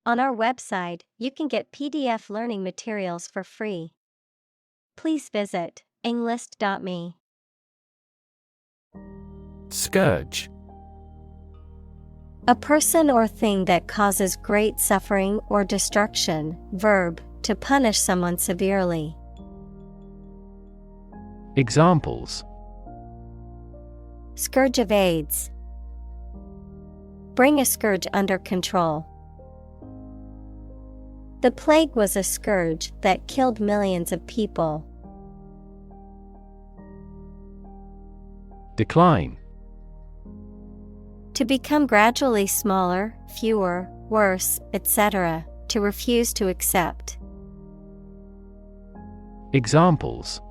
On our website, you can get PDF learning materials for free. Please visit englist.me. Scourge. A person or thing that causes great suffering or destruction. Verb, to punish someone severely. Examples: Scourge of AIDS. Bring a scourge under control. The plague was a scourge that killed millions of people. Decline. To become gradually smaller, fewer, worse, etc., to refuse to accept. Examples: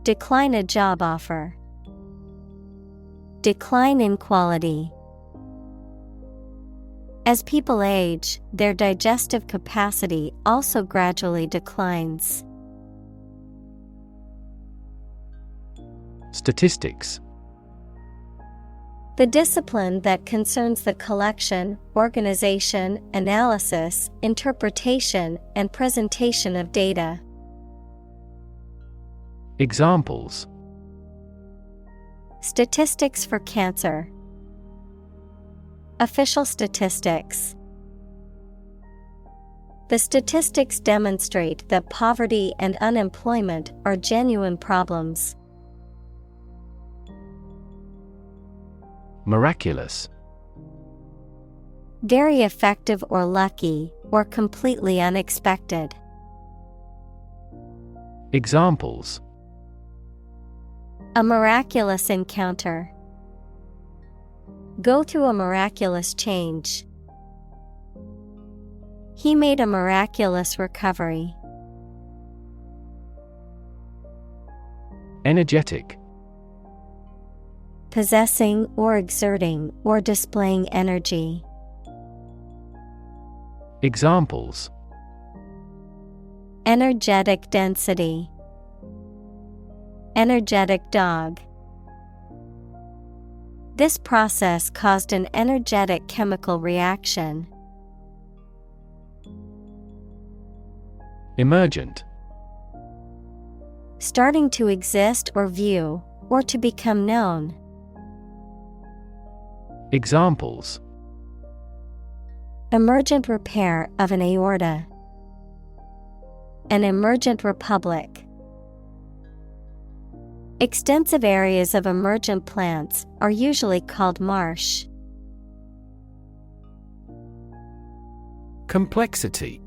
Decline a job offer. Decline in quality. As people age, their digestive capacity also gradually declines. Statistics. The discipline that concerns the collection, organization, analysis, interpretation, and presentation of data. Examples: Statistics for cancer. Official statistics. The statistics demonstrate that poverty and unemployment are genuine problems. Miraculous. Very effective or lucky, or completely unexpected. Examples: A miraculous encounter. Go through a miraculous change. He made a miraculous recovery. Energetic. Possessing or exerting or displaying energy. Examples: Energetic density. Energetic dog. This process caused an energetic chemical reaction. Emergent. Starting to exist or view, or to become known. Examples: Emergent repair of an aorta. An emergent republic. Extensive areas of emergent plants are usually called marsh. Complexity.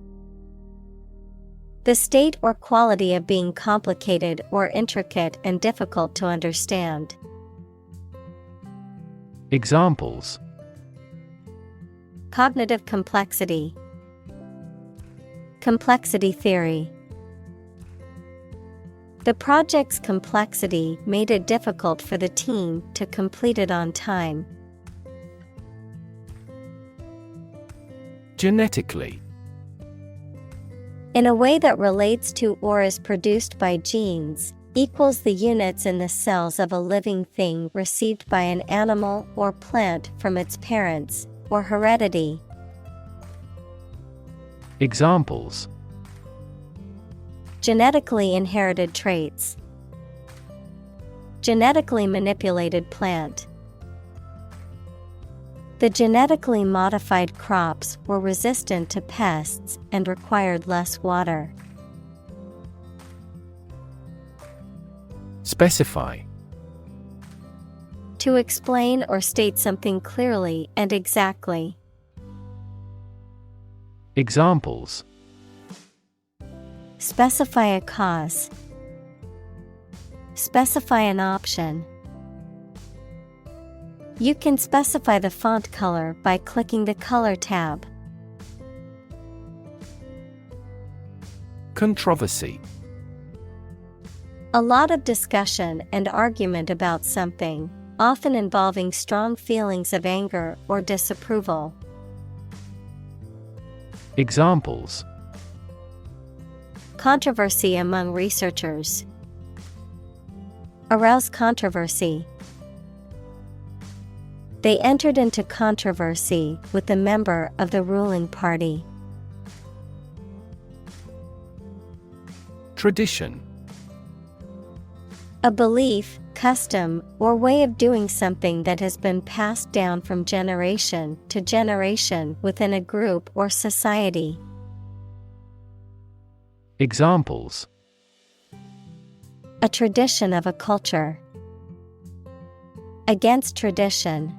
The state or quality of being complicated or intricate and difficult to understand. Examples: Cognitive complexity. Complexity theory. The project's complexity made it difficult for the team to complete it on time. Genetically. In a way that relates to or is produced by genes, equals the units in the cells of a living thing received by an animal or plant from its parents, or heredity. Examples: Genetically inherited traits. Genetically manipulated plant. The genetically modified crops were resistant to pests and required less water. Specify. To explain or state something clearly and exactly. Examples: Specify a cause. Specify an option. You can specify the font color by clicking the Color tab. Controversy. A lot of discussion and argument about something, often involving strong feelings of anger or disapproval. Examples: Controversy among researchers. Arouse controversy. They entered into controversy with a member of the ruling party. Tradition. A belief, custom, or way of doing something that has been passed down from generation to generation within a group or society. Examples: A tradition of a culture. Against tradition.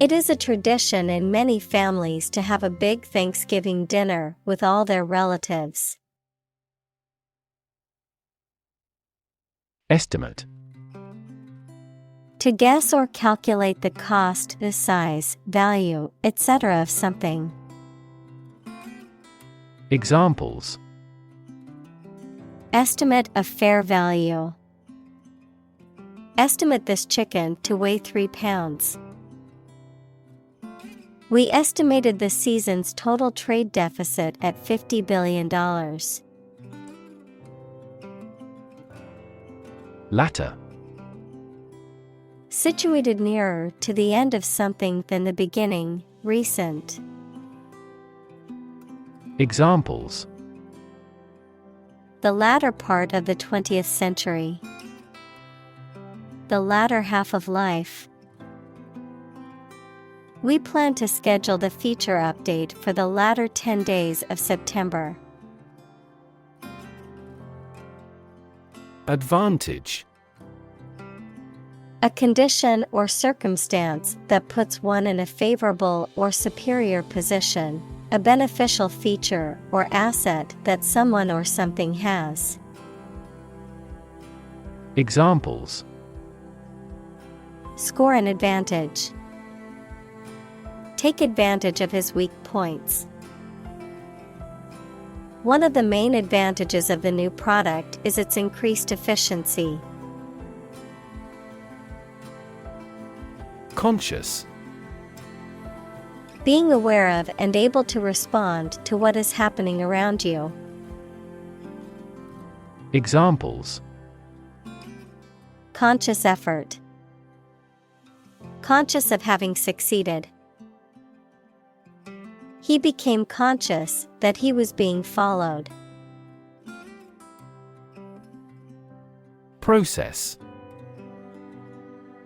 It is a tradition in many families to have a big Thanksgiving dinner with all their relatives. Estimate. To guess or calculate the cost, the size, value, etc. of something. Examples: Estimate of fair value. Estimate this chicken to weigh 3 pounds. We estimated the season's total trade deficit at $50 billion. Latter. Situated nearer to the end of something than the beginning, recent. Examples: The latter part of the 20th century. The latter half of life. We plan to schedule the feature update for the latter 10 days of September. Advantage. A condition or circumstance that puts one in a favorable or superior position, a beneficial feature or asset that someone or something has. Examples: Score an advantage. Take advantage of his weak points. One of the main advantages of the new product is its increased efficiency. Conscious. Being aware of and able to respond to what is happening around you. Examples: Conscious effort. Conscious of having succeeded. He became conscious that he was being followed. Process.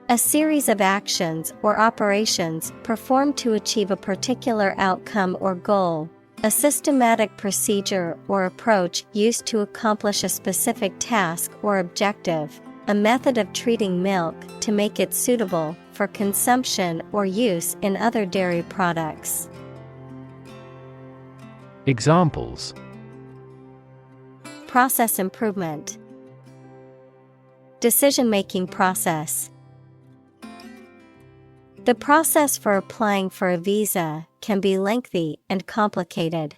A series of actions or operations performed to achieve a particular outcome or goal. A systematic procedure or approach used to accomplish a specific task or objective. A method of treating milk to make it suitable for consumption or use in other dairy products. Examples: Process improvement. Decision-making process. The process for applying for a visa can be lengthy and complicated.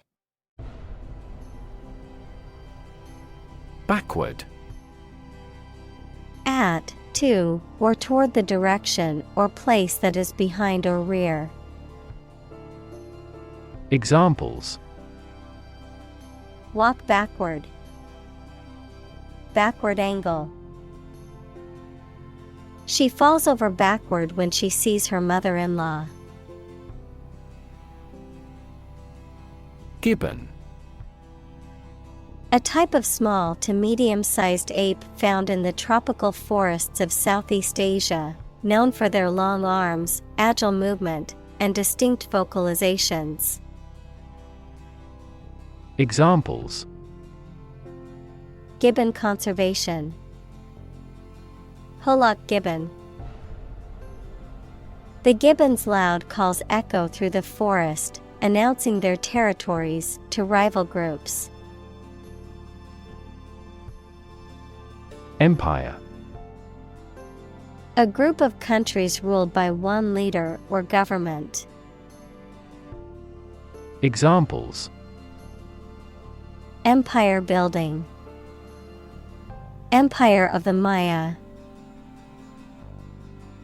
Backward. At, to, or toward the direction or place that is behind or rear. Examples: Walk backward. Backward angle. She falls over backward when she sees her mother-in-law. Gibbon. A type of small to medium-sized ape found in the tropical forests of Southeast Asia, known for their long arms, agile movement, and distinct vocalizations. Examples: Gibbon conservation. Holock gibbon. The gibbon's loud calls echo through the forest, announcing their territories to rival groups. Empire. A group of countries ruled by one leader or government. Examples: Empire building. Empire of the Maya.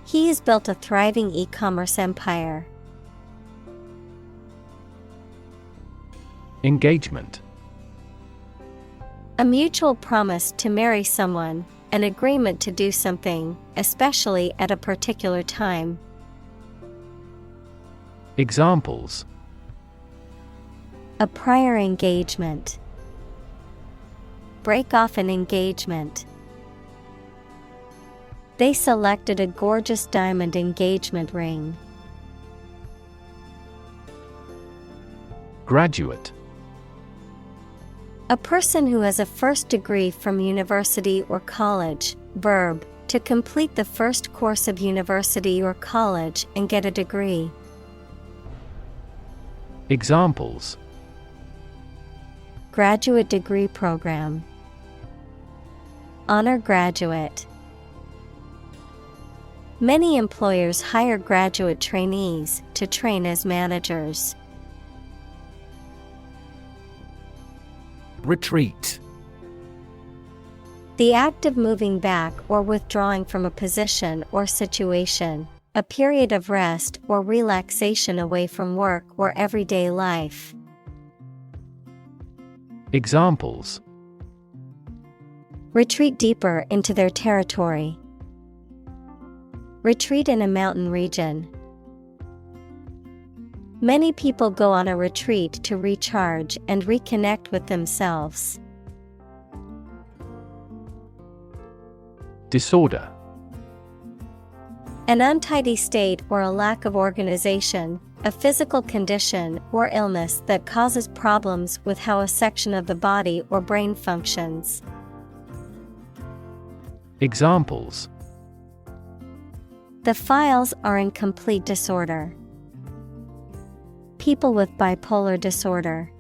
He has built a thriving e-commerce empire. Engagement. A mutual promise to marry someone, an agreement to do something, especially at a particular time. Examples: A prior engagement. Break off an engagement. They selected a gorgeous diamond engagement ring. Graduate. A person who has a first degree from university or college. Verb, to complete the first course of university or college and get a degree. Examples: Graduate degree program. Honor graduate. Many employers hire graduate trainees to train as managers. Retreat. The act of moving back or withdrawing from a position or situation, a period of rest or relaxation away from work or everyday life. Examples: Retreat deeper into their territory. Retreat in a mountain region. Many people go on a retreat to recharge and reconnect with themselves. Disorder. An untidy state or a lack of organization, a physical condition or illness that causes problems with how a section of the body or brain functions. Examples: The files are in complete disorder. People with bipolar disorder.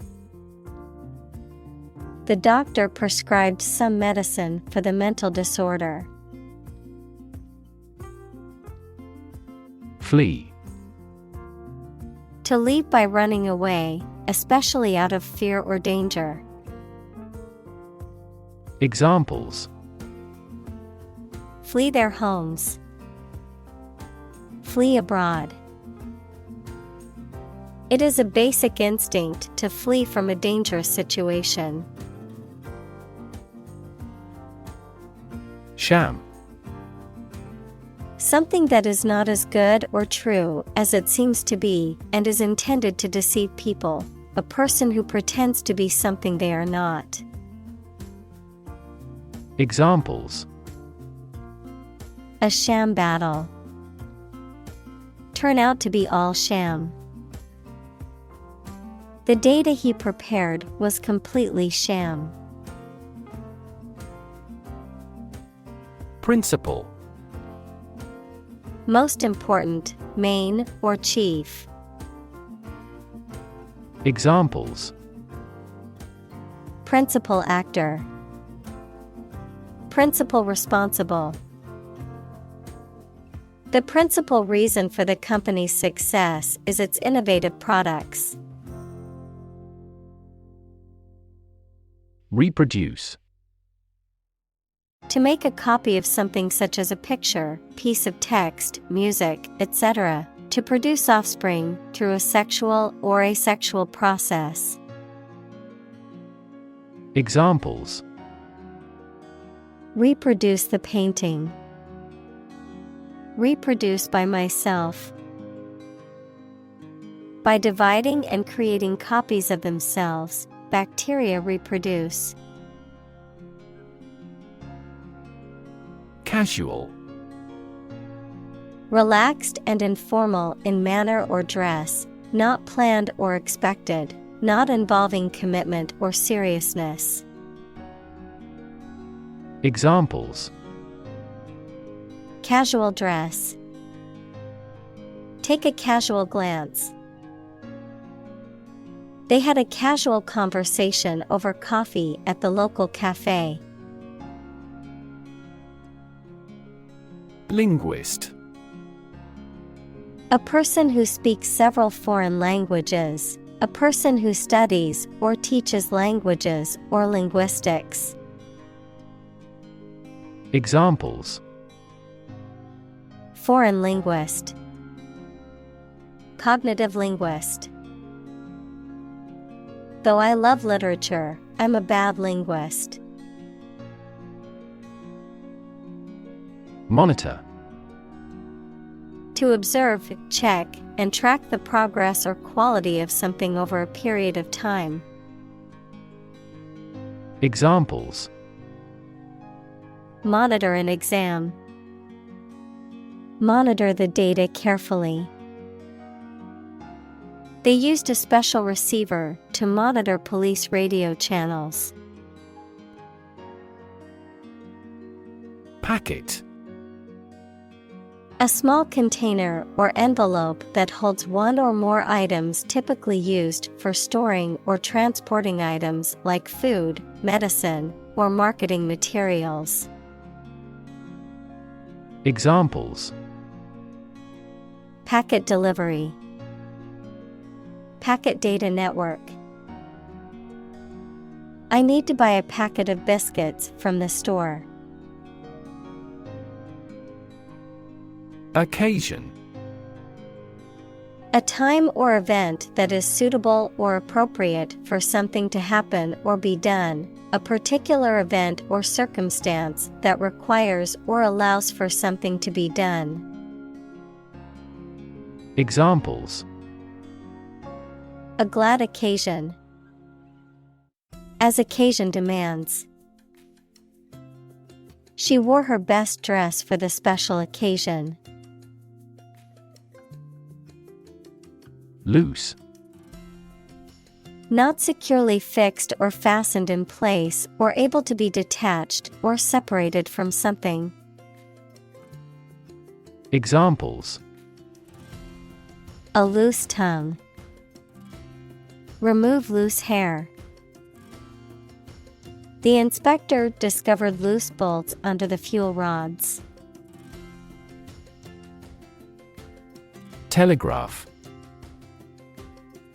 The doctor prescribed some medicine for the mental disorder. Flee. To leave by running away, especially out of fear or danger. Examples: Flee their homes. Flee abroad. It is a basic instinct to flee from a dangerous situation. Sham. Something that is not as good or true as it seems to be and is intended to deceive people, a person who pretends to be something they are not. Examples: A sham battle. Turn out to be all sham. The data he prepared was completely sham. Principal. Most important, main, or chief. Examples: Principal actor. Principal responsible. The principal reason for the company's success is its innovative products. Reproduce. To make a copy of something such as a picture, piece of text, music, etc., to produce offspring through a sexual or asexual process. Examples: Reproduce the painting. Reproduce by myself. By dividing and creating copies of themselves, bacteria reproduce. Casual. Relaxed and informal in manner or dress, not planned or expected, not involving commitment or seriousness. Examples: Casual dress. Take a casual glance. They had a casual conversation over coffee at the local cafe. Linguist. A person who speaks several foreign languages, a person who studies or teaches languages or linguistics. Examples: Foreign linguist. Cognitive linguist. Though I love literature, I'm a bad linguist. Monitor. To observe, check, and track the progress or quality of something over a period of time. Examples: Monitor an exam. Monitor the data carefully. They used a special receiver to monitor police radio channels. Packet. A small container or envelope that holds one or more items typically used for storing or transporting items like food, medicine, or marketing materials. Examples: Packet delivery. Packet data network. I need to buy a packet of biscuits from the store. Occasion. A time or event that is suitable or appropriate for something to happen or be done, a particular event or circumstance that requires or allows for something to be done. Examples: A glad occasion. As occasion demands. She wore her best dress for the special occasion. Loose. Not securely fixed or fastened in place or able to be detached or separated from something. Examples: A loose tongue. Remove loose hair. The inspector discovered loose bolts under the fuel rods. Telegraph.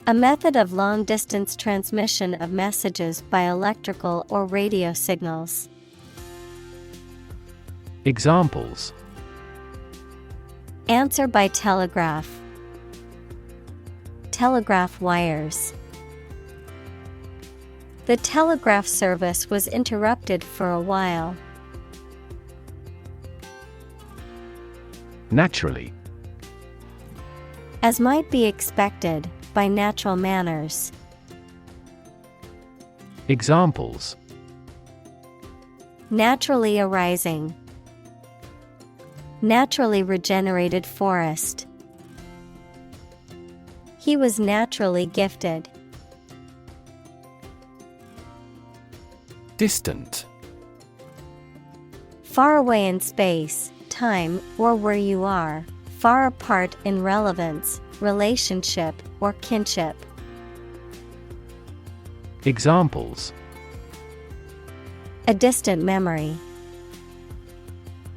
A method of long-distance transmission of messages by electrical or radio signals. Examples: Answer by telegraph. Telegraph wires. The telegraph service was interrupted for a while. Naturally. As might be expected, by natural manners. Examples: Naturally arising. Naturally regenerated forest. He was naturally gifted. Distant. Far away in space, time, or where you are, far apart in relevance, relationship, or kinship. Examples: A distant memory.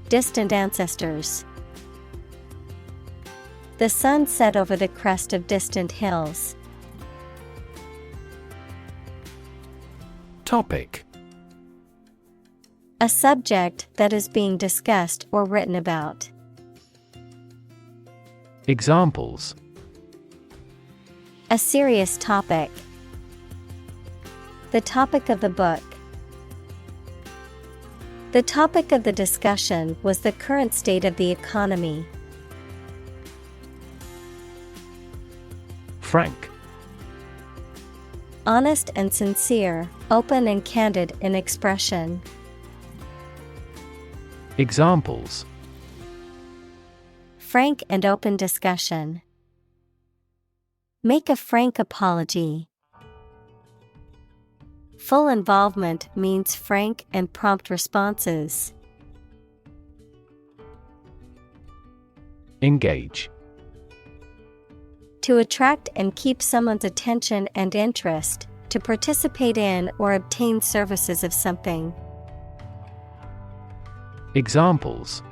Distant ancestors. The sun set over the crest of distant hills. Topic. A subject that is being discussed or written about. Examples: A serious topic. The topic of the book. The topic of the discussion was the current state of the economy. Frank. Honest and sincere, open and candid in expression. Examples: Frank and open discussion. Make a frank apology. Full involvement means frank and prompt responses. Engage. To attract and keep someone's attention and interest, to participate in or obtain services of something. Examples: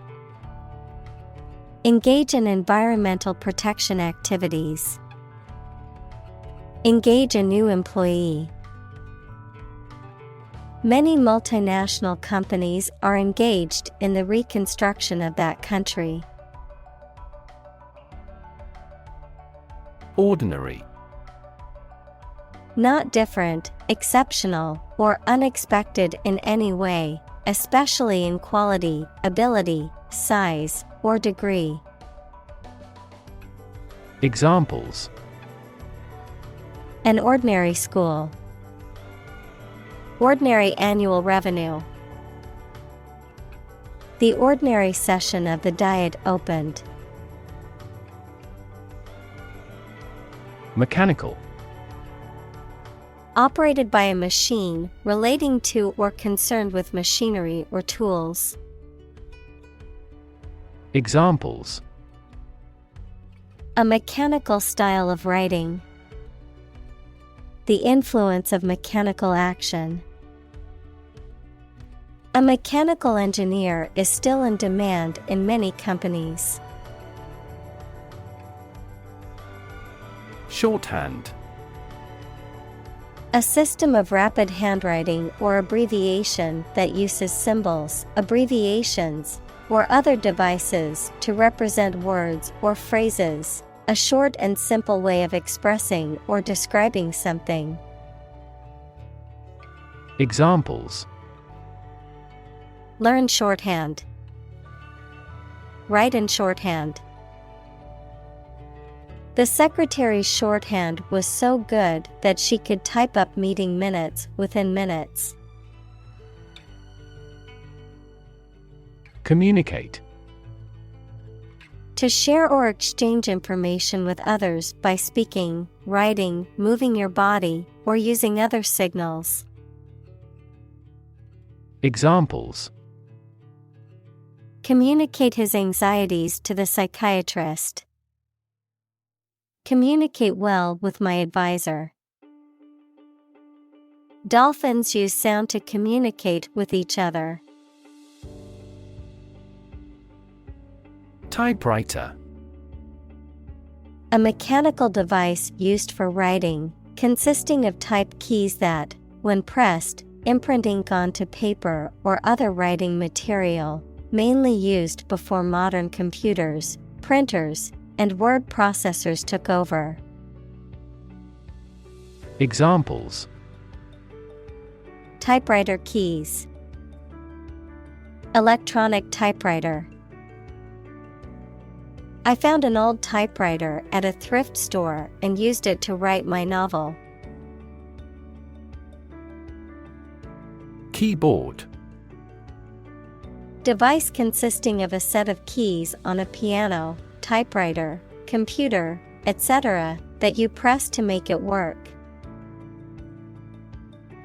Engage in environmental protection activities. Engage a new employee. Many multinational companies are engaged in the reconstruction of that country. Ordinary. Not different, exceptional, or unexpected in any way, especially in quality, ability, size, or degree. Examples: An ordinary school. Ordinary annual revenue. The ordinary session of the Diet opened. Mechanical. Operated by a machine, relating to or concerned with machinery or tools. Examples: A mechanical style of writing. The influence of mechanical action. A mechanical engineer is still in demand in many companies. Shorthand. A system of rapid handwriting or abbreviation that uses symbols, abbreviations, or other devices to represent words or phrases, a short and simple way of expressing or describing something. Examples: Learn shorthand. Write in shorthand. The secretary's shorthand was so good that she could type up meeting minutes within minutes. Communicate. To share or exchange information with others by speaking, writing, moving your body, or using other signals. Examples: Communicate his anxieties to the psychiatrist. Communicate well with my advisor. Dolphins use sound to communicate with each other. Typewriter. A mechanical device used for writing, consisting of type keys that, when pressed, imprint ink onto paper or other writing material, mainly used before modern computers, printers, and word processors took over. Examples: Typewriter keys. Electronic typewriter. I found an old typewriter at a thrift store and used it to write my novel. Keyboard. Device consisting of a set of keys on a piano, typewriter, computer, etc., that you press to make it work.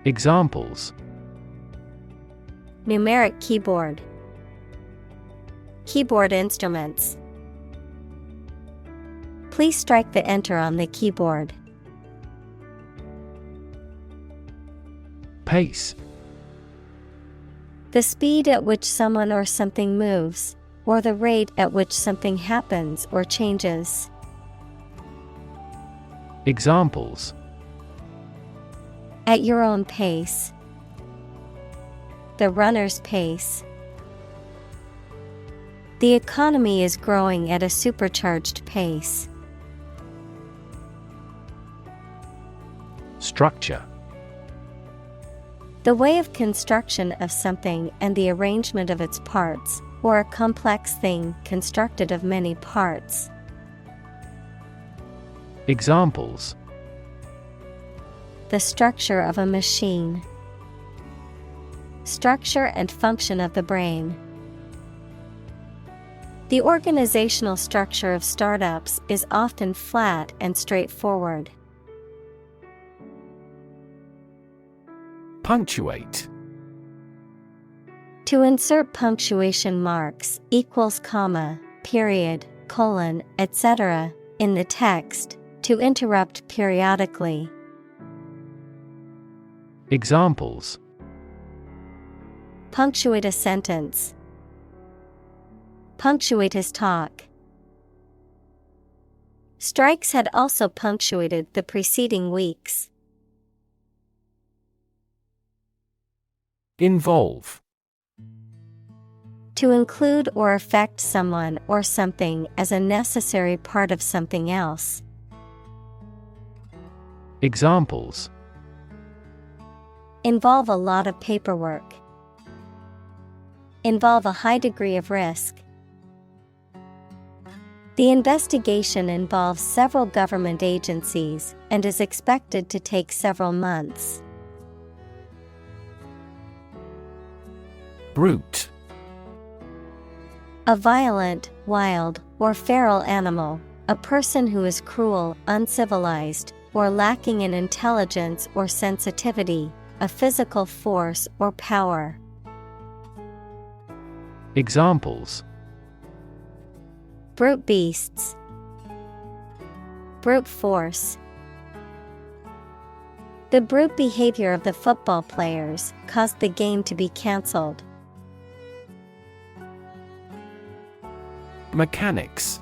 Examples: Numeric keyboard. Keyboard instruments. Please strike the enter on the keyboard. Pace. The speed at which someone or something moves, or the rate at which something happens or changes. Examples: At your own pace. The runner's pace. The economy is growing at a supercharged pace. Structure. The way of construction of something and the arrangement of its parts, or a complex thing constructed of many parts. Examples: The structure of a machine. Structure and function of the brain. The organizational structure of startups is often flat and straightforward. Punctuate. To insert punctuation marks, equals comma, period, colon, etc., in the text, to interrupt periodically. Examples: Punctuate a sentence. Punctuate his talk. Strikes had also punctuated the preceding weeks. Involve. To include or affect someone or something as a necessary part of something else. Examples: Involve a lot of paperwork. Involve a high degree of risk. The investigation involves several government agencies and is expected to take several months. Brute. A violent, wild, or feral animal, a person who is cruel, uncivilized, or lacking in intelligence or sensitivity, a physical force or power. Examples: Brute beasts. Brute force. The brute behavior of the football players caused the game to be cancelled. Mechanics.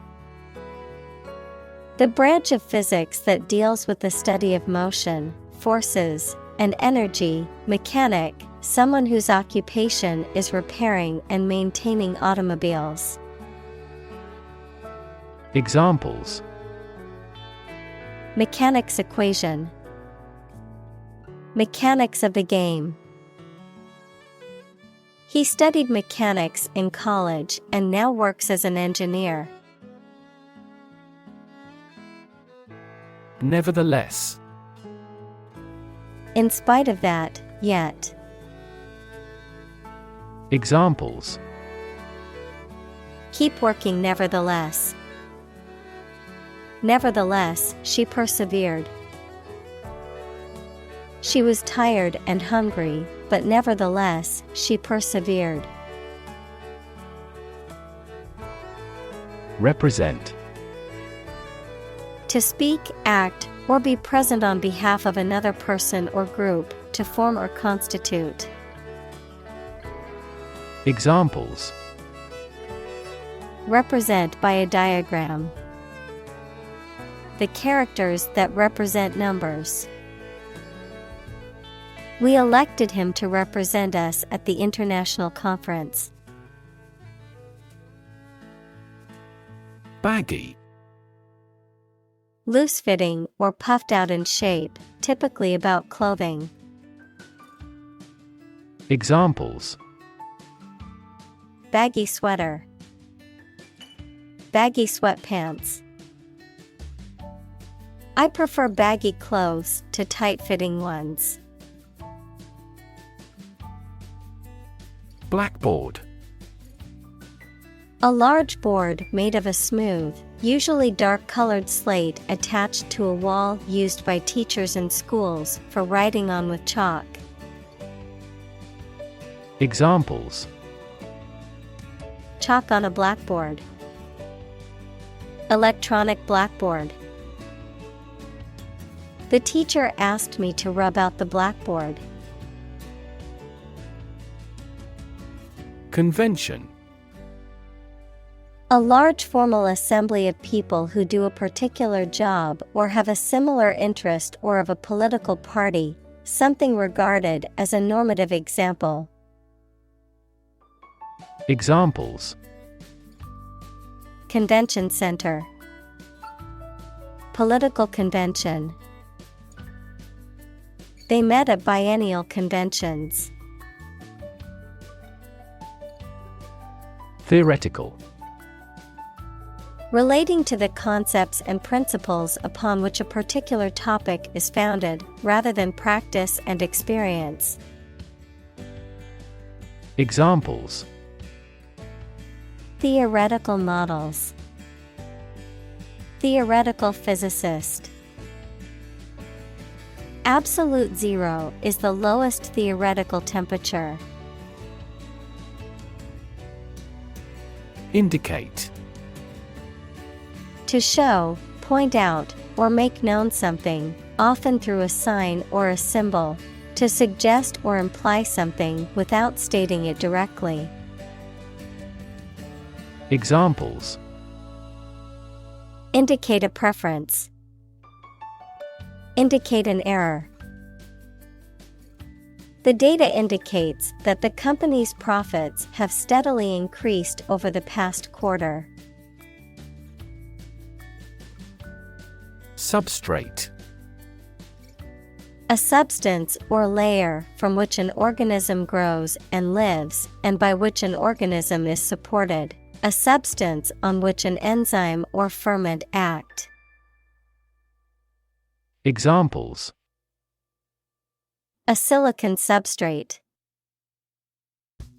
The branch of physics that deals with the study of motion, forces, and energy. Mechanic, someone whose occupation is repairing and maintaining automobiles. Examples: Mechanics equation. Mechanics of the game. He studied mechanics in college and now works as an engineer. Nevertheless. In spite of that, yet. Examples: Keep working nevertheless. Nevertheless, she persevered. She was tired and hungry, but nevertheless, she persevered. Represent. To speak, act, or be present on behalf of another person or group, to form or constitute. Examples: Represent by a diagram. The characters that represent numbers. We elected him to represent us at the international conference. Baggy. Loose-fitting or puffed out in shape, typically about clothing. Examples: Baggy sweater. Baggy sweatpants. I prefer baggy clothes to tight-fitting ones. Blackboard. A large board made of a smooth, usually dark-colored slate attached to a wall used by teachers in schools for writing on with chalk. Examples: Chalk on a blackboard. Electronic blackboard. The teacher asked me to rub out the blackboard. Convention. A large formal assembly of people who do a particular job or have a similar interest or of a political party, something regarded as a normative example. Examples: Convention center. Political convention. They met at biennial conventions. Theoretical. Relating to the concepts and principles upon which a particular topic is founded, rather than practice and experience. Examples: Theoretical models. Theoretical physicist. Absolute zero is the lowest theoretical temperature. Indicate. To show, point out, or make known something, often through a sign or a symbol. To suggest or imply something without stating it directly. Examples: Indicate a preference. Indicate an error. The data indicates that the company's profits have steadily increased over the past quarter. Substrate. A substance or layer from which an organism grows and lives and by which an organism is supported. A substance on which an enzyme or ferment act. Examples: A silicon substrate.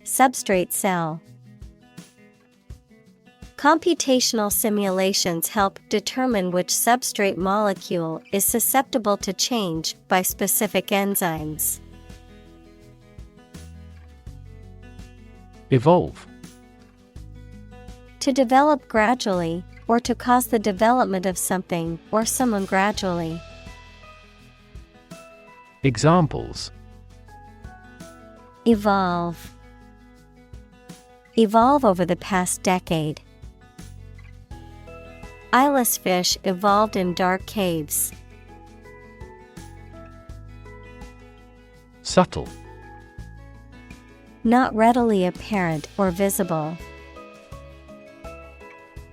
Substrate cell. Computational simulations help determine which substrate molecule is susceptible to change by specific enzymes. Evolve. To develop gradually, or to cause the development of something or someone gradually. Examples: Evolve. Evolve over the past decade. Eyeless fish evolved in dark caves. Subtle. Not readily apparent or visible.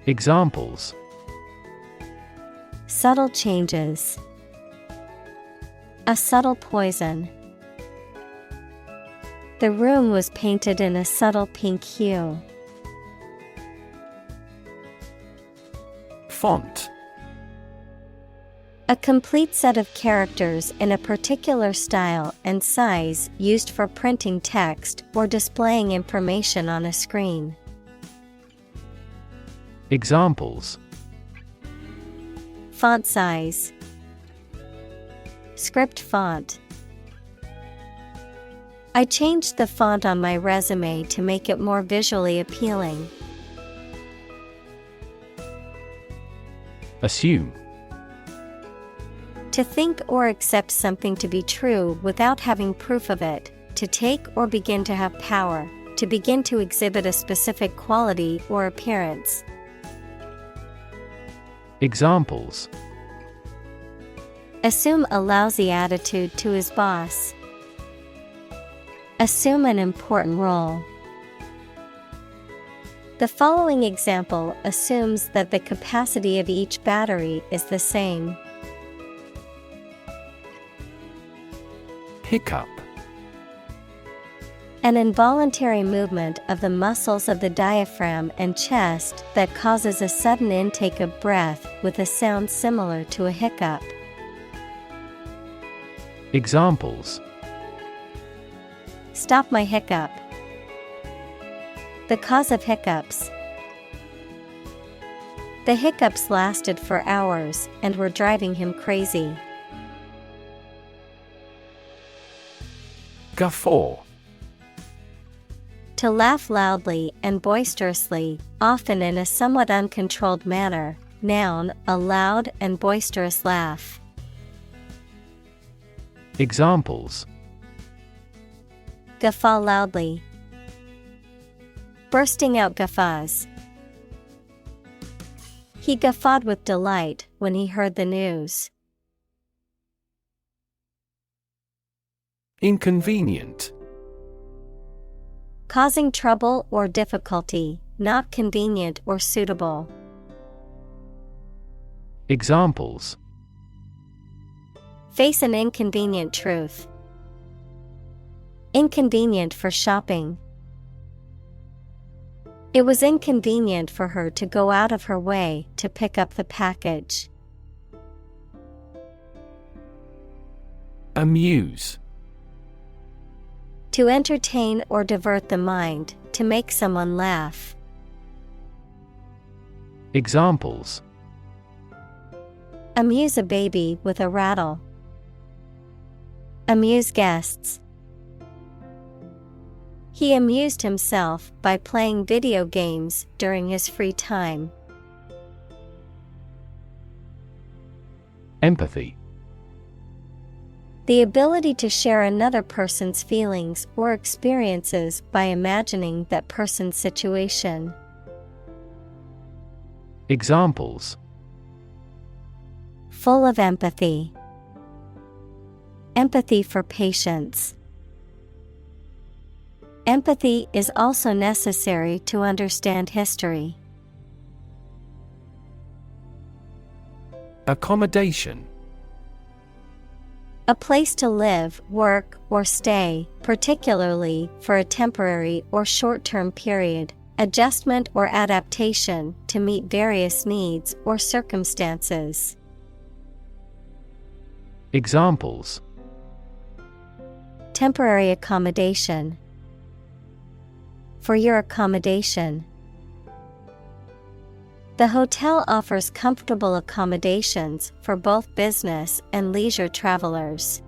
Examples: Subtle changes. A subtle poison. The room was painted in a subtle pink hue. Font. A complete set of characters in a particular style and size used for printing text or displaying information on a screen. Examples: Font size. Script font. I changed the font on my resume to make it more visually appealing. Assume. To think or accept something to be true without having proof of it, to take or begin to have power, to begin to exhibit a specific quality or appearance. Examples: Assume a lousy attitude to his boss. Assume an important role. The following example assumes that the capacity of each battery is the same. Hiccup. An involuntary movement of the muscles of the diaphragm and chest that causes a sudden intake of breath with a sound similar to a hiccup. Examples: Stop my hiccup. The cause of hiccups. The hiccups lasted for hours and were driving him crazy. Guffaw. To laugh loudly and boisterously, often in a somewhat uncontrolled manner. Noun, a loud and boisterous laugh. Examples: Guffaw loudly. Bursting out guffaws. He guffawed with delight when he heard the news. Inconvenient. Causing trouble or difficulty, not convenient or suitable. Examples: Face an inconvenient truth. Inconvenient for shopping. It was inconvenient for her to go out of her way to pick up the package. Amuse. To entertain or divert the mind, to make someone laugh. Examples: Amuse a baby with a rattle. Amuse guests. He amused himself by playing video games during his free time. Empathy. The ability to share another person's feelings or experiences by imagining that person's situation. Examples: Full of empathy. Empathy for patients. Empathy is also necessary to understand history. Accommodation. A place to live, work, or stay, particularly for a temporary or short-term period, adjustment or adaptation to meet various needs or circumstances. Examples: Temporary accommodation. For your accommodation. The hotel offers comfortable accommodations for both business and leisure travelers.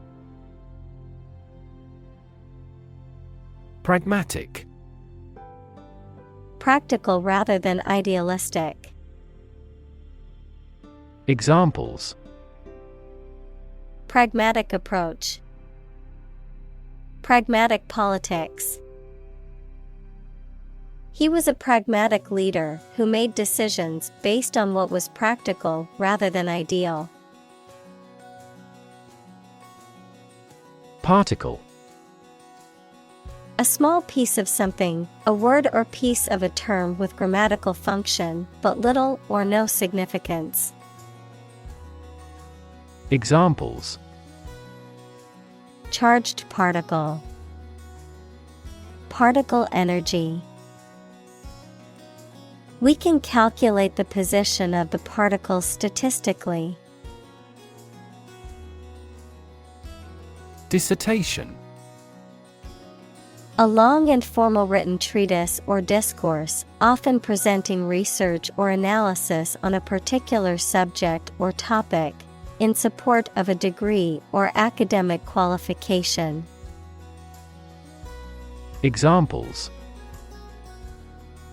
Pragmatic. Practical rather than idealistic. Examples: Pragmatic approach. Pragmatic politics. He was a pragmatic leader who made decisions based on what was practical rather than ideal. Particle. A small piece of something, a word or piece of a term with grammatical function, but little or no significance. Examples: Charged particle. Particle energy. We can calculate the position of the particle statistically. Dissertation. A long and formal written treatise or discourse, often presenting research or analysis on a particular subject or topic, in support of a degree or academic qualification. Examples: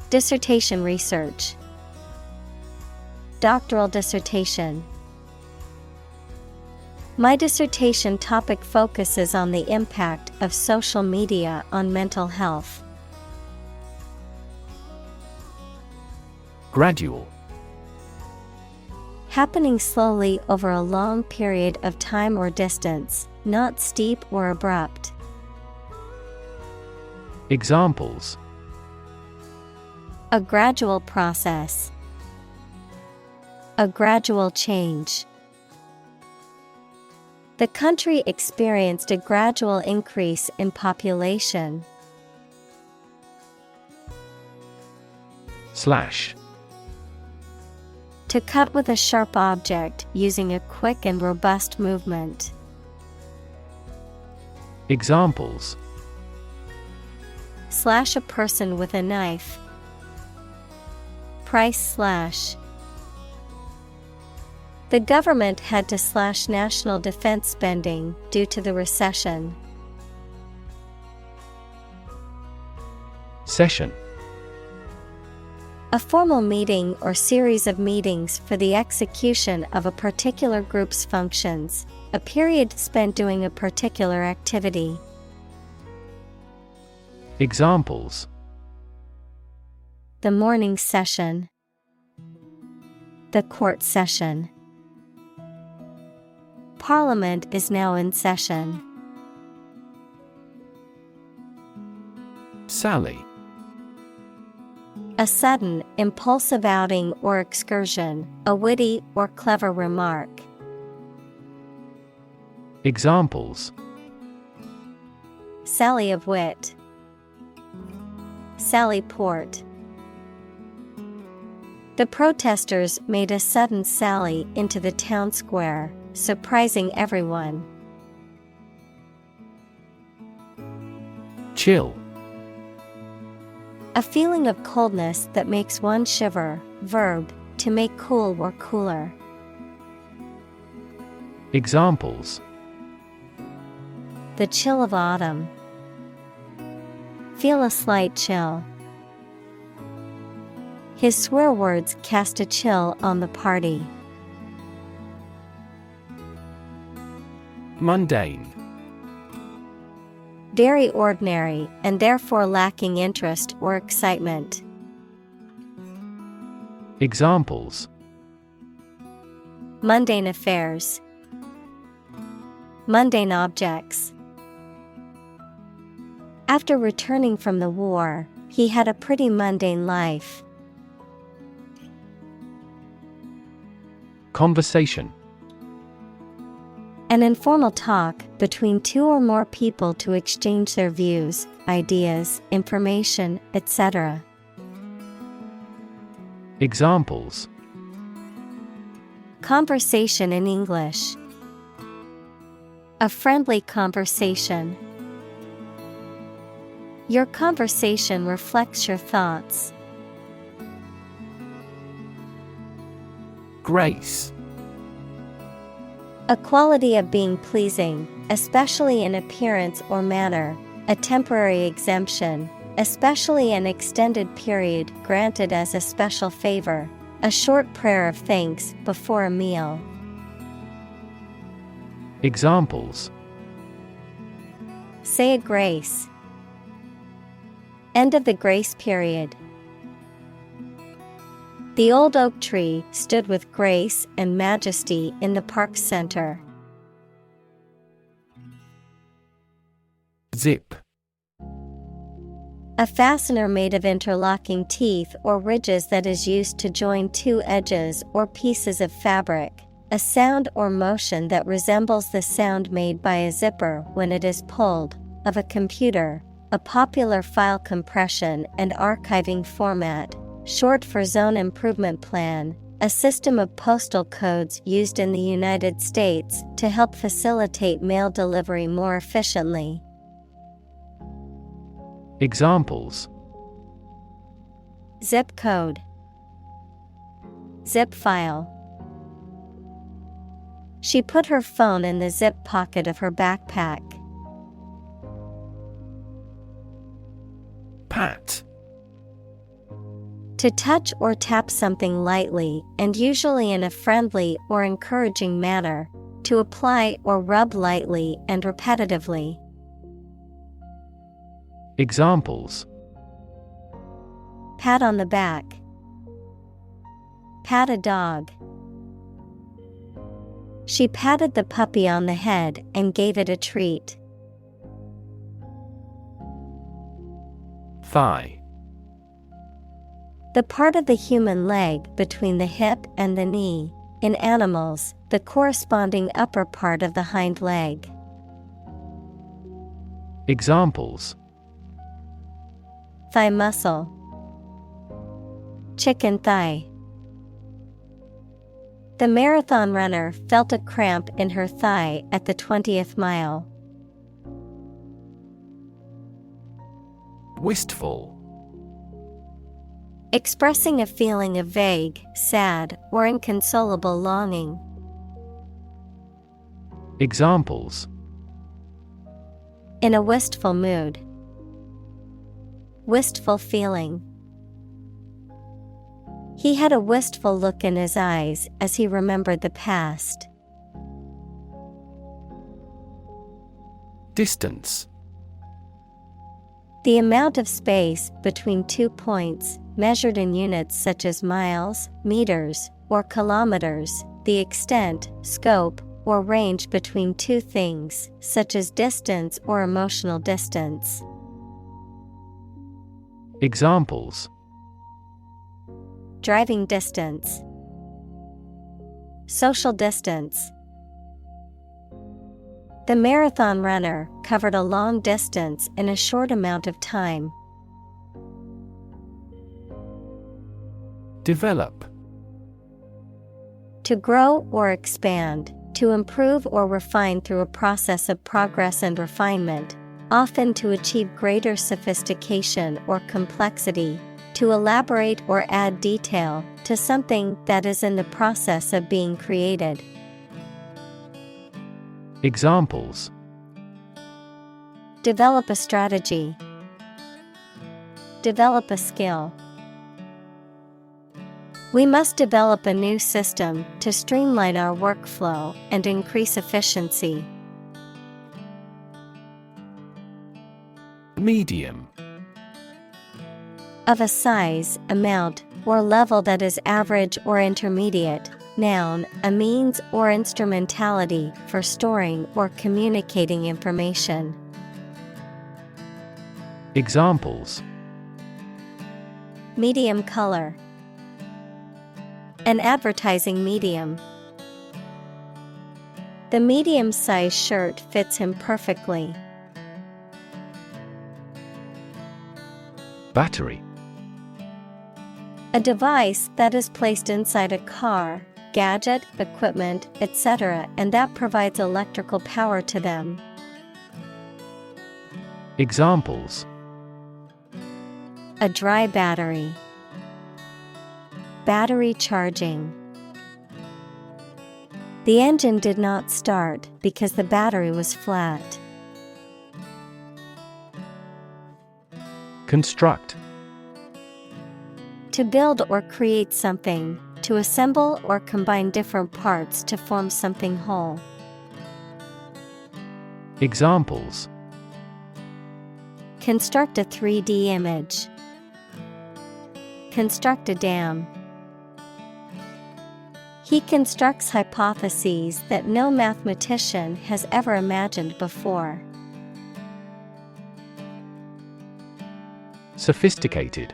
Dissertation research. Doctoral dissertation. My dissertation topic focuses on the impact of social media on mental health. Gradual. Happening slowly over a long period of time or distance, not steep or abrupt. Examples: A gradual process. A gradual change. The country experienced a gradual increase in population. Slash. To cut with a sharp object using a quick and robust movement. Examples: Slash a person with a knife. Price slash. The government had to slash national defense spending due to the recession. Session. A formal meeting or series of meetings for the execution of a particular group's functions, a period spent doing a particular activity. Examples: The morning session. The court session. Parliament is now in session. Sally. A sudden, impulsive outing or excursion, a witty or clever remark. Examples: Sally of wit. Sally Port. The protesters made a sudden sally into the town square, surprising everyone. Chill. A feeling of coldness that makes one shiver. Verb, to make cool or cooler. Examples: The chill of autumn. Feel a slight chill. His swear words cast a chill on the party. Mundane. Very ordinary and therefore lacking interest or excitement. Examples: Mundane affairs. Mundane objects. After returning from the war, he had a pretty mundane life. Conversation. An informal talk between two or more people to exchange their views, ideas, information, etc. Examples: conversation in English. A friendly conversation. Your conversation reflects your thoughts. Grace. A quality of being pleasing, especially in appearance or manner, a temporary exemption, especially an extended period granted as a special favor, a short prayer of thanks before a meal. Examples: say a grace. End of the grace period. The old oak tree stood with grace and majesty in the park center. Zip. A fastener made of interlocking teeth or ridges that is used to join two edges or pieces of fabric. A sound or motion that resembles the sound made by a zipper when it is pulled. Of a computer, a popular file compression and archiving format. Short for Zone Improvement Plan, a system of postal codes used in the United States to help facilitate mail delivery more efficiently. Examples: zip code, zip file. She put her phone in the zip pocket of her backpack. Pat. To touch or tap something lightly and usually in a friendly or encouraging manner. To apply or rub lightly and repetitively. Examples: pat on the back. Pat a dog. She patted the puppy on the head and gave it a treat. Thigh. The part of the human leg between the hip and the knee. In animals, the corresponding upper part of the hind leg. Examples: thigh muscle. Chicken thigh. The marathon runner felt a cramp in her thigh at the 20th mile. Wistful. Expressing a feeling of vague, sad, or inconsolable longing. Examples: in a wistful mood. Wistful feeling. He had a wistful look in his eyes as he remembered the past. Distance. The amount of space between 2 points, measured in units such as miles, meters, or kilometers, the extent, scope, or range between two things, such as distance or emotional distance. Examples: driving distance. Social distance. The marathon runner covered a long distance in a short amount of time. Develop. To grow or expand, to improve or refine through a process of progress and refinement, often to achieve greater sophistication or complexity, to elaborate or add detail to something that is in the process of being created. Examples: develop a strategy. Develop a skill. We must develop a new system to streamline our workflow and increase efficiency. Medium. Of a size, amount, or level that is average or intermediate. Noun, a means or instrumentality for storing or communicating information. Examples: medium color. An advertising medium. The medium-sized shirt fits him perfectly. Battery. A device that is placed inside a car, gadget, equipment, etc., and that provides electrical power to them. Examples: A dry battery. Battery charging. The engine did not start because the battery was flat. Construct. To build or create something, to assemble or combine different parts to form something whole. Examples: Construct a 3D image. Construct a dam. He constructs hypotheses that no mathematician has ever imagined before. Sophisticated.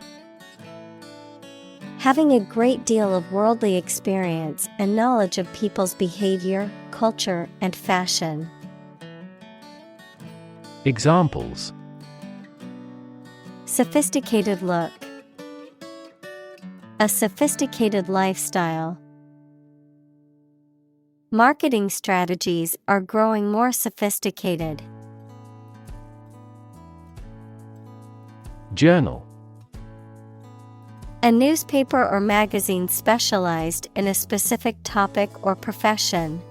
Having a great deal of worldly experience and knowledge of people's behavior, culture, and fashion. Examples: Sophisticated look. A sophisticated lifestyle. Marketing strategies are growing more sophisticated. Journal. A newspaper or magazine specialized in a specific topic or profession.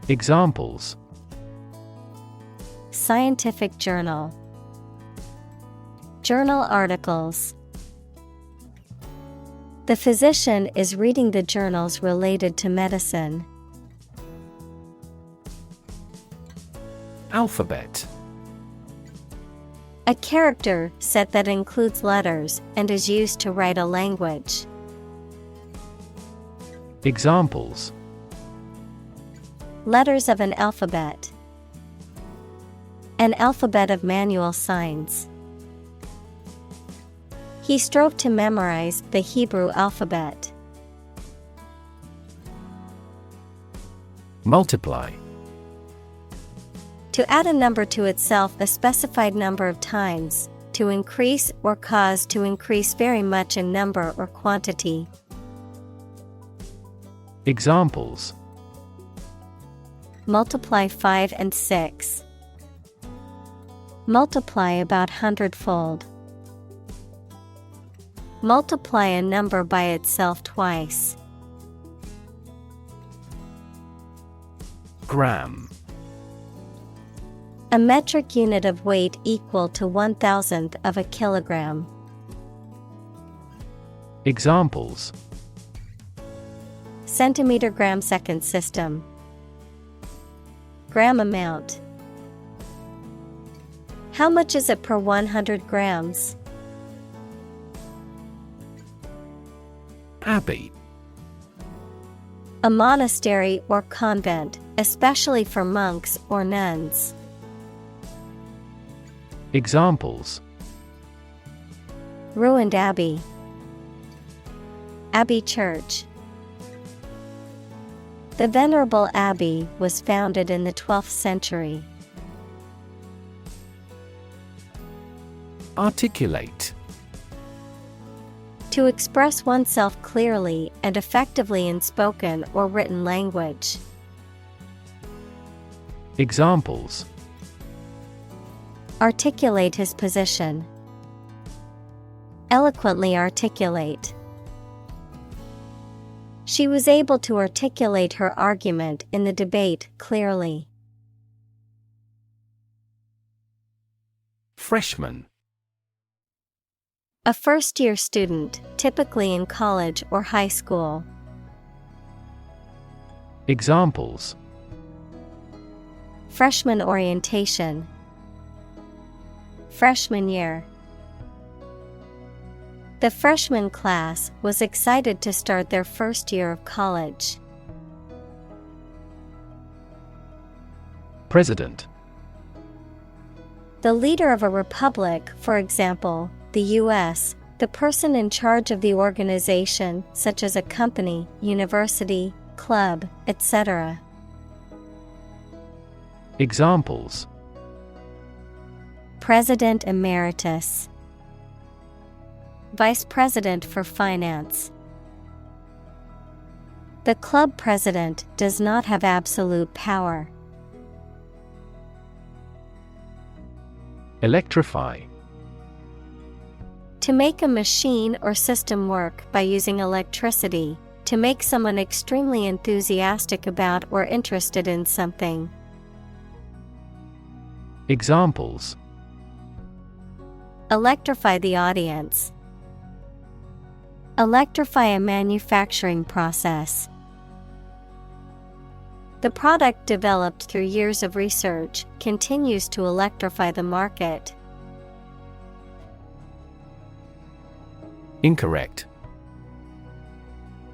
Examples: Scientific journal. Journal articles. The physician is reading the journals related to medicine. Alphabet. A character set that includes letters and is used to write a language. Examples: Letters of an alphabet. An alphabet of manual signs. He strove to memorize the Hebrew alphabet. Multiply. To add a number to itself a specified number of times, to increase or cause to increase very much in number or quantity. Examples: Multiply 5 and 6. Multiply about 100-fold. Multiply a number by itself twice. Gram. A metric unit of weight equal to 1,000th of a kilogram. Examples: Centimeter gram second system. Gram amount. How much is it per 100 grams? Abbey. A monastery or convent, especially for monks or nuns. Examples: Ruined abbey. Abbey church. The Venerable Abbey was founded in the 12th century. Articulate. To express oneself clearly and effectively in spoken or written language. Examples: Articulate his position. Eloquently articulate. She was able to articulate her argument in the debate clearly. Freshman. A first-year student, typically in college or high school. Examples: Freshman orientation. Freshman year. The freshman class was excited to start their first year of college. President. The leader of a republic, for example, the U.S., the person in charge of the organization, such as a company, university, club, etc. Examples: President Emeritus, Vice President for Finance. The club president does not have absolute power. Electrify. To make a machine or system work by using electricity, to make someone extremely enthusiastic about or interested in something. Examples: Electrify the audience. Electrify a manufacturing process. The product developed through years of research continues to electrify the market. Incorrect.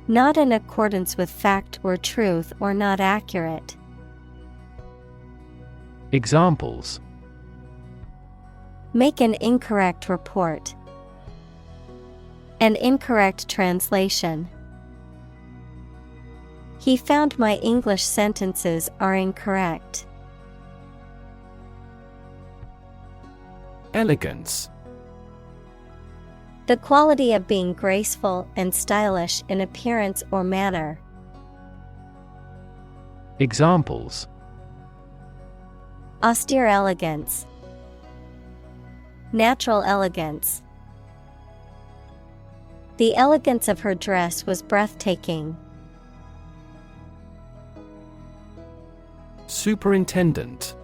Not in accordance with fact or truth, or not accurate. Examples: Make an incorrect report. An incorrect translation. He found my English sentences are incorrect. Elegance. The quality of being graceful and stylish in appearance or manner. Examples: Austere elegance. Natural elegance. The elegance of her dress was breathtaking. Superintendent.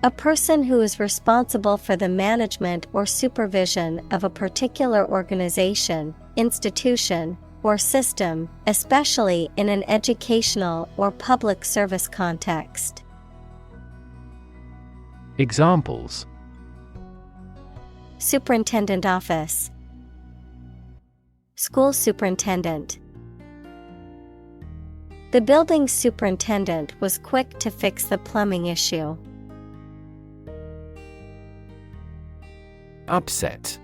A person who is responsible for the management or supervision of a particular organization, institution, or system, especially in an educational or public service context. Examples: Superintendent office. School superintendent. The building superintendent was quick to fix the plumbing issue. Upset.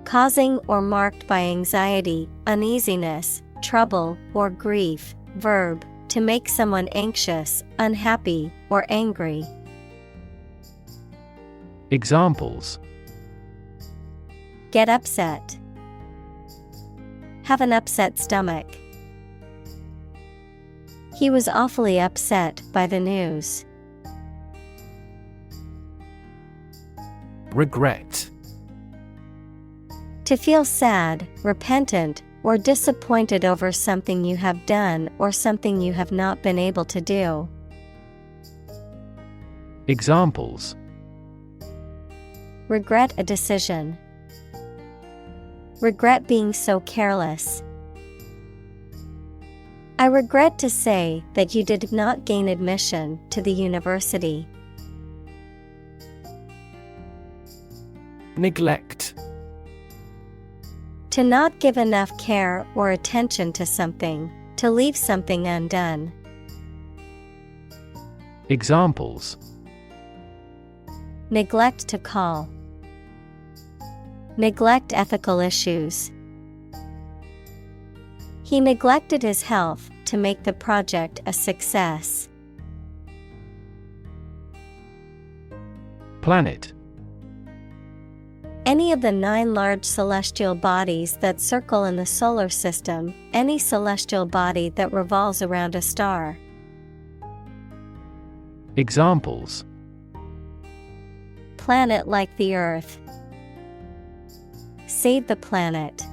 Causing or marked by anxiety, uneasiness, trouble, or grief. Verb, to make someone anxious, unhappy, or angry. Examples: Get upset. Have an upset stomach. He was awfully upset by the news. Regret. To feel sad, repentant, or disappointed over something you have done or something you have not been able to do. Examples: Regret a decision. Regret being so careless. I regret to say that you did not gain admission to the university. Neglect. To not give enough care or attention to something, to leave something undone. Examples: Neglect to call. Neglect ethical issues. He neglected his health to make the project a success. Planet. Any of the 9 large celestial bodies that circle in the solar system, any celestial body that revolves around a star. Examples: Planet like the Earth. Save the planet.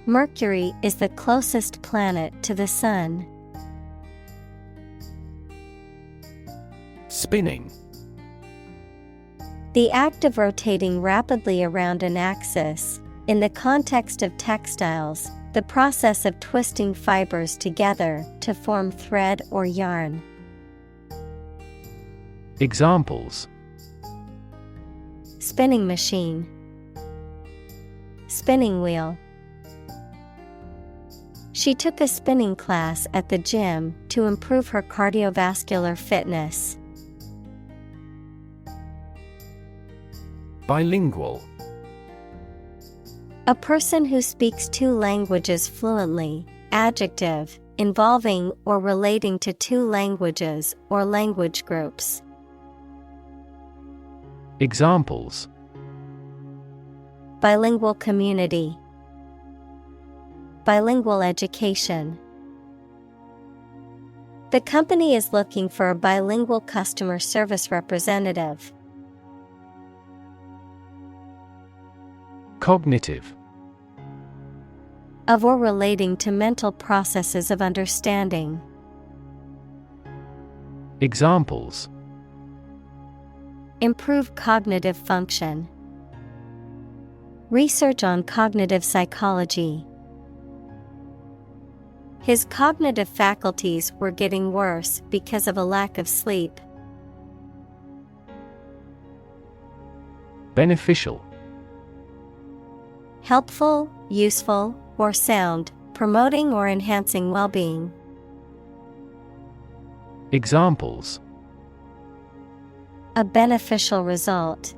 Mercury is the closest planet to the Sun. Spinning. The act of rotating rapidly around an axis. In the context of textiles, the process of twisting fibers together to form thread or yarn. Examples: Spinning machine. Spinning wheel. She took a spinning class at the gym to improve her cardiovascular fitness. Bilingual. A person who speaks two languages fluently. Adjective, involving or relating to two languages or language groups. Examples: Bilingual community. Bilingual education. The company is looking for a bilingual customer service representative. Cognitive. Of or relating to mental processes of understanding. Examples: Improve cognitive function. Research on cognitive psychology. His cognitive faculties were getting worse because of a lack of sleep. Beneficial. Helpful, useful, or sound, promoting or enhancing well-being. Examples: A beneficial result.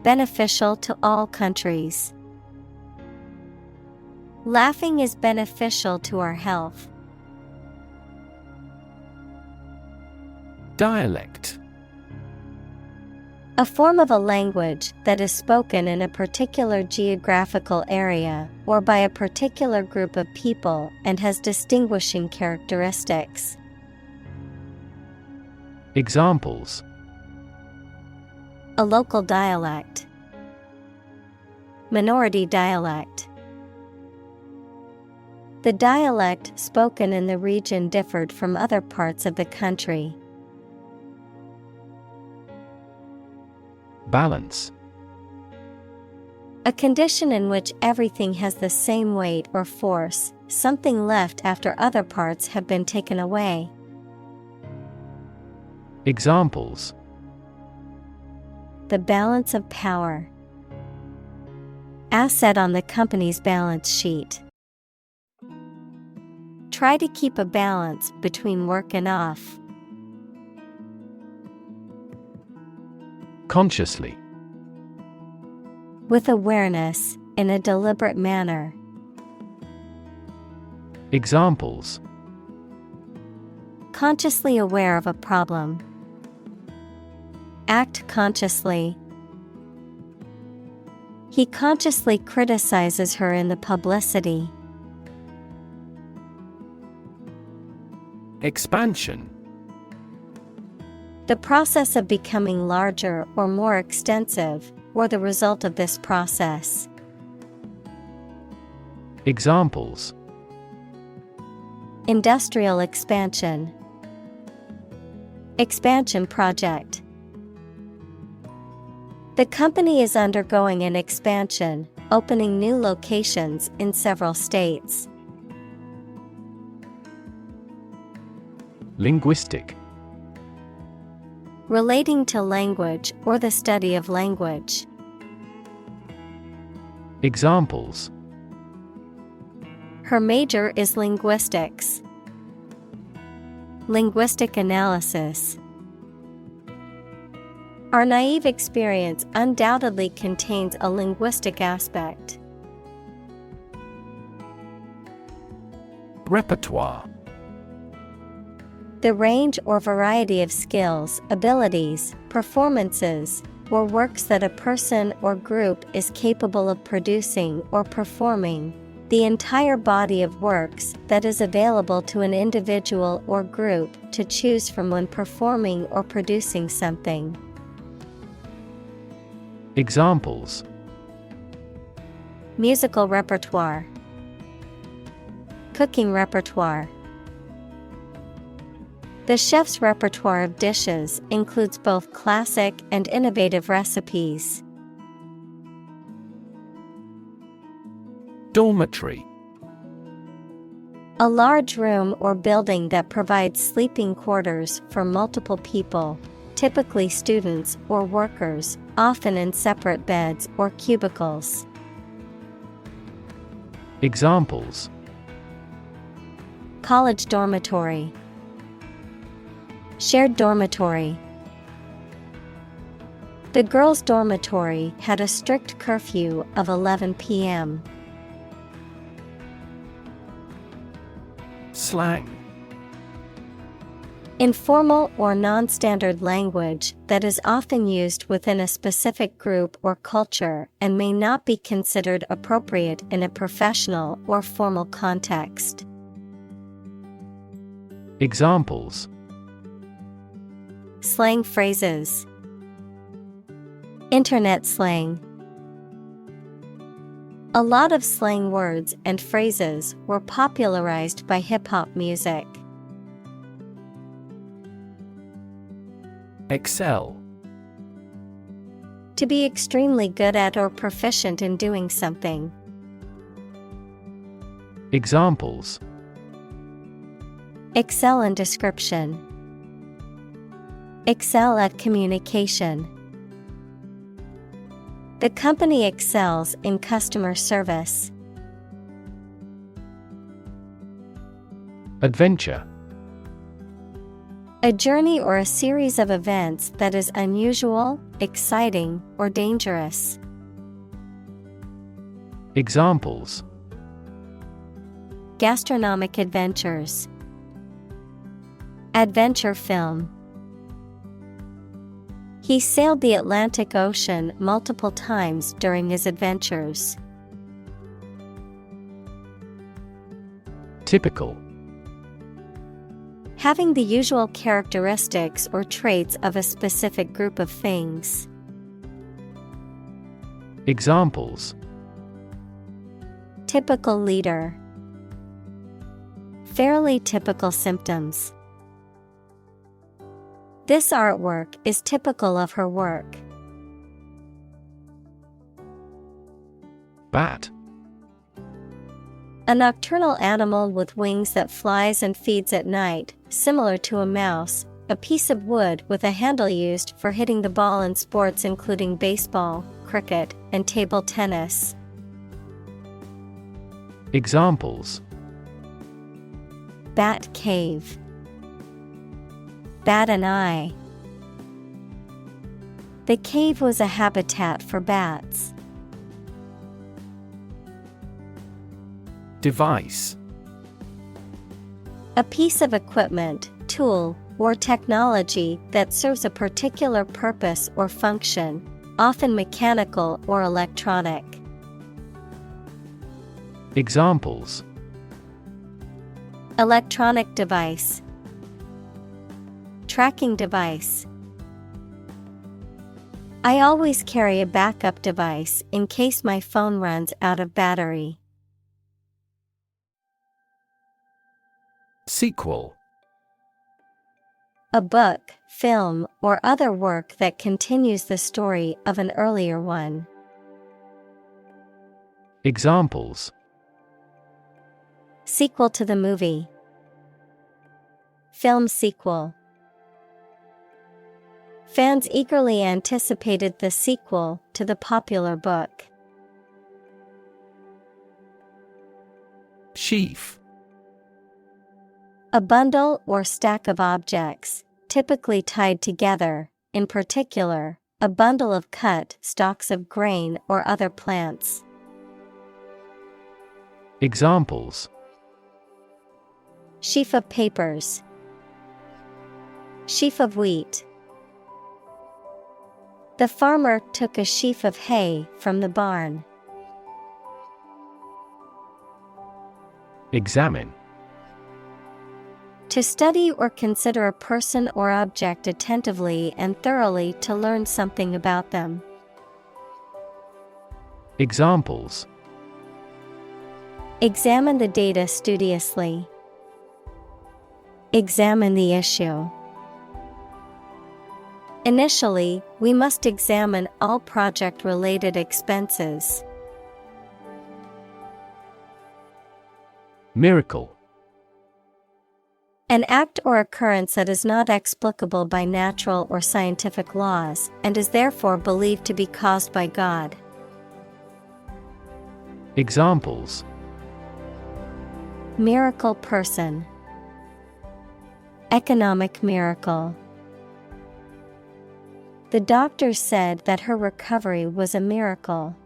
Beneficial to all countries. Laughing is beneficial to our health. Dialect. A form of a language that is spoken in a particular geographical area or by a particular group of people and has distinguishing characteristics. Examples: A local dialect. Minority dialect. The dialect spoken in the region differed from other parts of the country. Balance. A condition in which everything has the same weight or force, something left after other parts have been taken away. Examples: The balance of power. Asset on the company's balance sheet. Try to keep a balance between work and off. Consciously. With awareness, in a deliberate manner. Examples: Consciously aware of a problem. Act consciously. He consciously criticizes her in the publicity. Expansion. The process of becoming larger or more extensive, or the result of this process. Examples: Industrial expansion. Expansion project. The company is undergoing an expansion, opening new locations in several states. Linguistic. Relating to language or the study of language. Examples: Her major is linguistics. Linguistic analysis. Our naive experience undoubtedly contains a linguistic aspect. Repertoire. The range or variety of skills, abilities, performances, or works that a person or group is capable of producing or performing. The entire body of works that is available to an individual or group to choose from when performing or producing something. Examples: Musical repertoire. Cooking repertoire. The chef's repertoire of dishes includes both classic and innovative recipes. Dormitory. A large room or building that provides sleeping quarters for multiple people, typically students or workers, often in separate beds or cubicles. Examples: College dormitory. Shared dormitory. The girls' dormitory had a strict curfew of 11 p.m. Slang. Informal or non-standard language that is often used within a specific group or culture and may not be considered appropriate in a professional or formal context. Examples: Slang phrases. Internet slang. A lot of slang words and phrases were popularized by hip-hop music. Excel. To be extremely good at or proficient in doing something. Examples: Excel in description. Excel at communication. The company excels in customer service. Adventure. A journey or a series of events that is unusual, exciting, or dangerous. Examples: Gastronomic adventures. Adventure film. He sailed the Atlantic Ocean multiple times during his adventures. Typical. Having the usual characteristics or traits of a specific group of things. Examples: Typical leader. Fairly typical symptoms. This artwork is typical of her work. Bat. A nocturnal animal with wings that flies and feeds at night, similar to a mouse, a piece of wood with a handle used for hitting the ball in sports including baseball, cricket, and table tennis. Examples: Bat cave. Bat an eye. The cave was a habitat for bats. Device. A piece of equipment, tool, or technology that serves a particular purpose or function, often mechanical or electronic. Examples: Electronic device. Tracking device. I always carry a backup device in case my phone runs out of battery. Sequel. A book, film, or other work that continues the story of an earlier one. Examples: Sequel to the movie. Film sequel. Fans eagerly anticipated the sequel to the popular book. Sheaf. A bundle or stack of objects, typically tied together, in particular, a bundle of cut stalks of grain or other plants. Examples: Sheaf of papers. Sheaf of wheat. The farmer took a sheaf of hay from the barn. Examine. To study or consider a person or object attentively and thoroughly to learn something about them. Examples: Examine the data studiously. Examine the issue. Initially, we must examine all project-related expenses. Miracle. An act or occurrence that is not explicable by natural or scientific laws, and is therefore believed to be caused by God. Examples: Miracle person. Economic miracle. The doctor said that her recovery was a miracle.